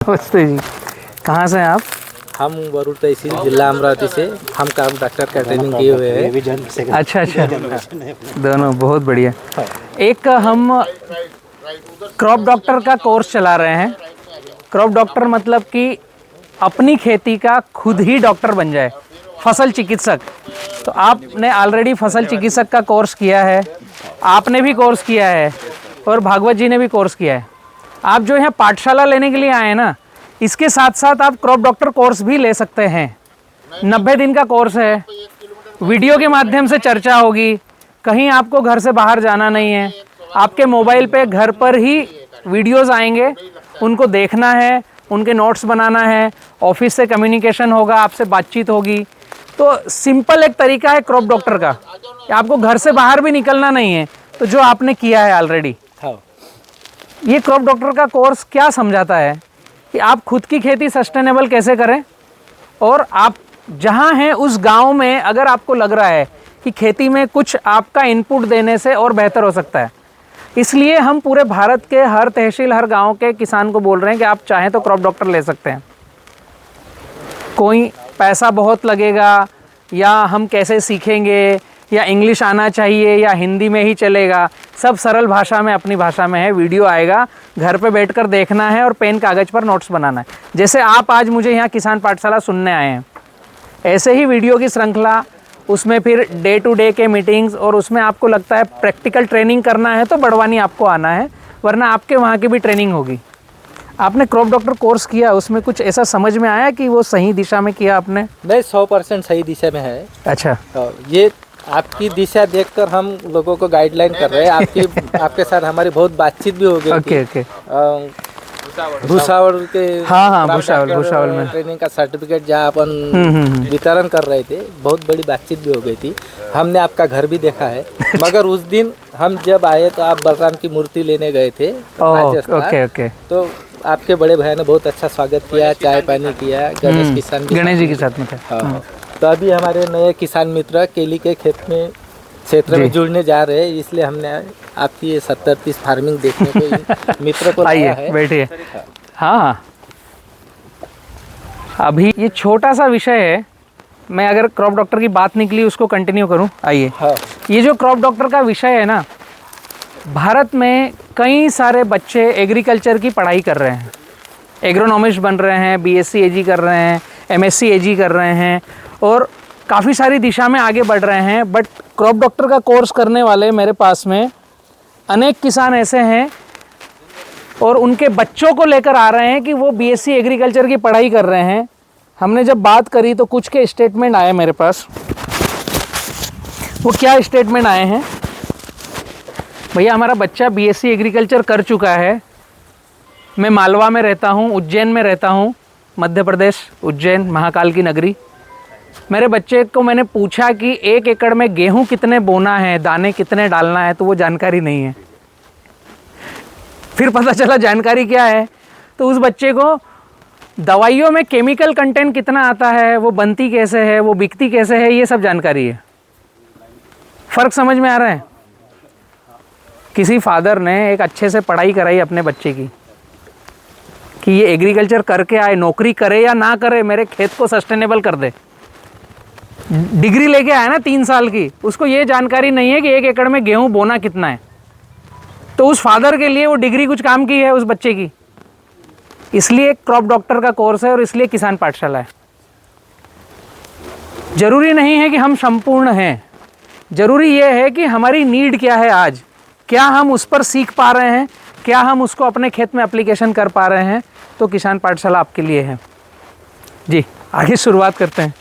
नमस्ते जी, कहाँ से हैं आप? हम वरुड तहसील जिला अमरावती से। हम काम डॉक्टर का ट्रेनिंग किए हुए हैं। अच्छा अच्छा, दोनों बहुत बढ़िया। एक हम क्रॉप डॉक्टर का कोर्स चला रहे हैं। क्रॉप डॉक्टर मतलब कि अपनी खेती का खुद ही डॉक्टर बन जाए, फसल चिकित्सक। तो आपने ऑलरेडी फसल चिकित्सक का कोर्स किया है, आपने भी कोर्स किया है और भागवत जी ने भी कोर्स किया है। आप जो यहाँ पाठशाला लेने के लिए आए हैं ना, इसके साथ साथ आप क्रॉप डॉक्टर कोर्स भी ले सकते हैं। 90 दिन का कोर्स है, वीडियो के माध्यम से चर्चा होगी, कहीं आपको घर से बाहर जाना नहीं है। आपके मोबाइल पे घर पर ही वीडियोस आएंगे, उनको देखना है, उनके नोट्स बनाना है, ऑफिस से कम्युनिकेशन होगा, आपसे बातचीत होगी। तो सिंपल एक तरीका है क्रॉप डॉक्टर का, आपको घर से बाहर भी निकलना नहीं है। तो जो आपने किया है ऑलरेडी, ये क्रॉप डॉक्टर का कोर्स क्या समझाता है कि आप खुद की खेती सस्टेनेबल कैसे करें, और आप जहां हैं उस गांव में अगर आपको लग रहा है कि खेती में कुछ आपका इनपुट देने से और बेहतर हो सकता है, इसलिए हम पूरे भारत के हर तहसील, हर गांव के किसान को बोल रहे हैं कि आप चाहें तो क्रॉप डॉक्टर ले सकते हैं। कोई पैसा बहुत लगेगा, या हम कैसे सीखेंगे, या इंग्लिश आना चाहिए, या हिंदी में ही चलेगा, सब सरल भाषा में, अपनी भाषा में है। वीडियो आएगा, घर पे बैठकर देखना है और पेन कागज़ पर नोट्स बनाना है। जैसे आप आज मुझे यहाँ किसान पाठशाला सुनने आए हैं, ऐसे ही वीडियो की श्रृंखला, उसमें फिर डे टू डे के मीटिंग्स, और उसमें आपको लगता है प्रैक्टिकल ट्रेनिंग करना है तो बड़वानी आपको आना है, वरना आपके वहाँ की भी ट्रेनिंग होगी। आपने क्रॉप डॉक्टर कोर्स किया, उसमें कुछ ऐसा समझ में आया कि वो सही दिशा में किया आपने? नहीं, 100% सही दिशा में है। अच्छा, तो ये आपकी दिशा देखकर हम लोगों को गाइडलाइन कर रहे हैं। आपके साथ हमारी बहुत बातचीत भी हो गई। Okay okay. भूसावल के, हाँ, भूसावल में ट्रेनिंग का सर्टिफिकेट जहाँ अपन वितरण कर रहे थे, बहुत बड़ी बातचीत भी हो गई थी। हमने आपका घर भी देखा है। मगर उस दिन हम जब आए तो आप बलराम की मूर्ति लेने गए थे राजस्थान। Okay okay. तो आपके बड़े भाई ने बहुत अच्छा स्वागत किया, चाय पानी किया, गणेश किसान गणेश जी के साथ में थे। हाँ। तो अभी हमारे नए किसान मित्र केली के खेत में क्षेत्र में जुड़ने जा रहे हैं, इसलिए हमने आपकी ये 70-30 फार्मिंग देखने को मित्र को लाया है। बैठिए। हाँ, अभी ये छोटा सा विषय है, मैं अगर क्रॉप डॉक्टर की बात निकली उसको कंटिन्यू करूं। आइए। हाँ। ये जो क्रॉप डॉक्टर का विषय है ना, भारत में कई सारे बच्चे एग्रीकल्चर की पढ़ाई कर रहे हैं, एग्रोनॉमिस्ट बन रहे हैं, बीएससी एजी कर रहे हैं, एमएससी एजी कर रहे हैं, और काफ़ी सारी दिशा में आगे बढ़ रहे हैं। बट क्रॉप डॉक्टर का कोर्स करने वाले मेरे पास में अनेक किसान ऐसे हैं, और उनके बच्चों को लेकर आ रहे हैं कि वो बीएससी एग्रीकल्चर की पढ़ाई कर रहे हैं। हमने जब बात करी तो कुछ के स्टेटमेंट आए मेरे पास। वो क्या स्टेटमेंट आए हैं? भैया, हमारा बच्चा बीएससी एग्रीकल्चर कर चुका है, मैं मालवा में रहता हूँ, उज्जैन में रहता हूँ, मध्य प्रदेश, उज्जैन महाकाल की नगरी। मेरे बच्चे को मैंने पूछा कि 1 एकड़ में गेहूं कितने बोना है, दाने कितने डालना है, तो वो जानकारी नहीं है। फिर पता चला जानकारी क्या है, तो उस बच्चे को दवाइयों में केमिकल कंटेंट कितना आता है, वो बनती कैसे है, वो बिकती कैसे है, ये सब जानकारी है। फ़र्क समझ में आ रहा है? किसी फादर ने एक अच्छे से पढ़ाई कराई अपने बच्चे की कि ये एग्रीकल्चर करके आए, नौकरी करे या ना करे, मेरे खेत को सस्टेनेबल कर दे। डिग्री लेके आया ना 3 साल की, उसको ये जानकारी नहीं है कि 1 एकड़ में गेहूं बोना कितना है। तो उस फादर के लिए वो डिग्री कुछ काम की है उस बच्चे की। इसलिए क्रॉप डॉक्टर का कोर्स है और इसलिए किसान पाठशाला है। जरूरी नहीं है कि हम संपूर्ण हैं, जरूरी ये है कि हमारी नीड क्या है आज, क्या हम उस पर सीख पा रहे हैं, क्या हम उसको अपने खेत में एप्लीकेशन कर पा रहे हैं। तो किसान पाठशाला आपके लिए है। जी, आगे शुरुआत करते हैं।